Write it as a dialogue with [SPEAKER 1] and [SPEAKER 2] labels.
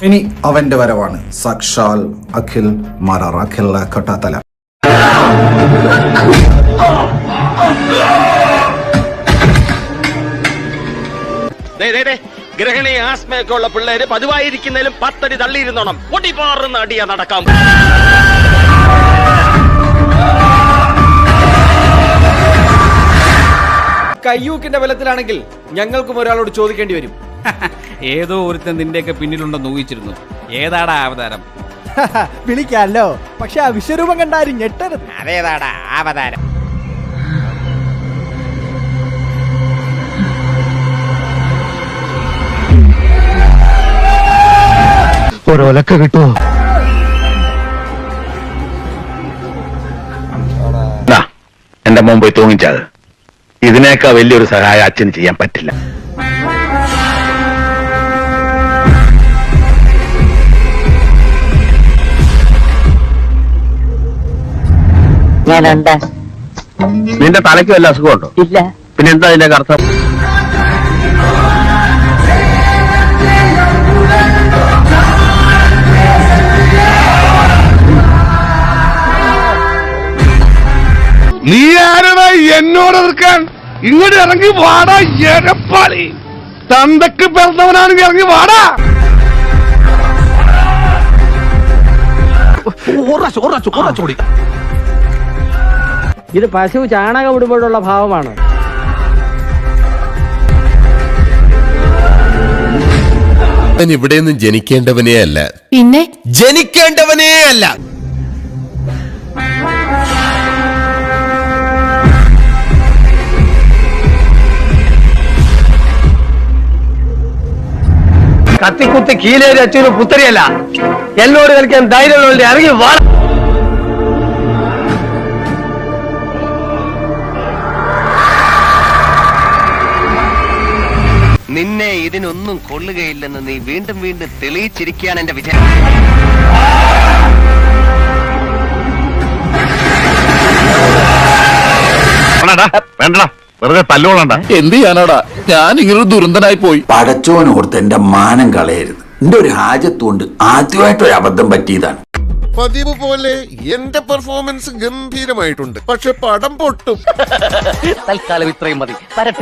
[SPEAKER 1] ഇനി അവന്റെ വരവാണ് സാക്ഷാൽ അഖിൽ മാരാർ അഖിൽ കട്ടാത്തല.
[SPEAKER 2] ഗ്രഹണി ആസ്മയൊക്കെ ഉള്ള പിള്ളേര് പതിവായിരിക്കുന്നതിലും 10 അടി തള്ളിയിരുന്നോണം. പൊട്ടിപ്പാറുന്ന അടിയാ നടക്കാം.
[SPEAKER 3] കയ്യൂക്കിന്റെ ബലത്തിലാണെങ്കിൽ ഞങ്ങൾക്കും ഒരാളോട് ചോദിക്കേണ്ടി വരും.
[SPEAKER 4] ഏതോ ഒരുത്തൻ നിന്റെയൊക്കെ പിന്നിലുണ്ടെന്ന് ഊഹിച്ചിരുന്നു. ഏതാടാ അവതാരം?
[SPEAKER 5] വിളിക്കാല്ലോ, പക്ഷെ ആ വിശ്വരൂപം കണ്ടാരും ഞെട്ടരുത്.
[SPEAKER 4] അതേതാടാ അവതാരം?
[SPEAKER 6] ഒരൊലക്ക കിട്ടുമോ?
[SPEAKER 7] എന്റെ മോൻ പോയി തൂങ്ങിച്ചത്. ഇതിനേക്കാൾ വലിയൊരു സഹായം അച്ഛന് ചെയ്യാൻ പറ്റില്ല.
[SPEAKER 8] ഞാനുണ്ട്.
[SPEAKER 7] നിന്റെ തലയ്ക്ക് വല്ല അസുഖമുണ്ടോ?
[SPEAKER 8] ഇല്ല.
[SPEAKER 7] പിന്നെ എന്താ അതിന്റെ അർത്ഥം?
[SPEAKER 6] നീ ആരാ എന്നോട് എതിർക്കാൻ? ഇങ്ങോട്ട് ഇറങ്ങി വാടാ എരപ്പാളി. തന്തക്ക് പിറന്നവനാണെങ്കിൽ ഇറങ്ങി വാടാ.
[SPEAKER 8] ഇത് പശു ചാണകം ഇടുമ്പോഴുള്ള ഭാവമാണ്.
[SPEAKER 9] ഇവിടെയൊന്നും ജനിക്കേണ്ടവനേ അല്ല,
[SPEAKER 10] പിന്നെ
[SPEAKER 9] ജനിക്കേണ്ടവനേ അല്ല.
[SPEAKER 6] കത്തിക്കുത്തി കീലേരി അച്ഛന് പുത്തരിയല്ല. എന്നോട് കളിക്കാൻ ധൈര്യമുള്ളവരുടെ ഇറങ്ങി വാ.
[SPEAKER 2] നിന്നെ ഇതിനൊന്നും കൊള്ളുകയില്ലെന്ന് നീ വീണ്ടും വീണ്ടും തെളിയിച്ചിരിക്കുകയാണ് എന്റെ വിജയം.
[SPEAKER 7] വേണ്ടടാ, വെറുതെ തല്ലുകൊള്ളണ്ട.
[SPEAKER 9] എന്ത് ചെയ്യാനാടാ, ഞാൻ ഇങ്ങനൊരു ദുരന്തനായി പോയി.
[SPEAKER 1] പടച്ചോനോർത്ത് എന്റെ മാനം കളയരുത്. എന്റെ ഒരു ഹാജത്തുകൊണ്ട് ആദ്യമായിട്ടൊരു അബദ്ധം പറ്റിയതാണ്.
[SPEAKER 9] പതിവ് പോലെ എന്റെ പെർഫോമൻസ് ഗംഭീരമായിട്ടുണ്ട്, പക്ഷെ പടം പൊട്ടും.
[SPEAKER 2] തൽക്കാലം ഇത്രയും മതി. വരട്ടെ.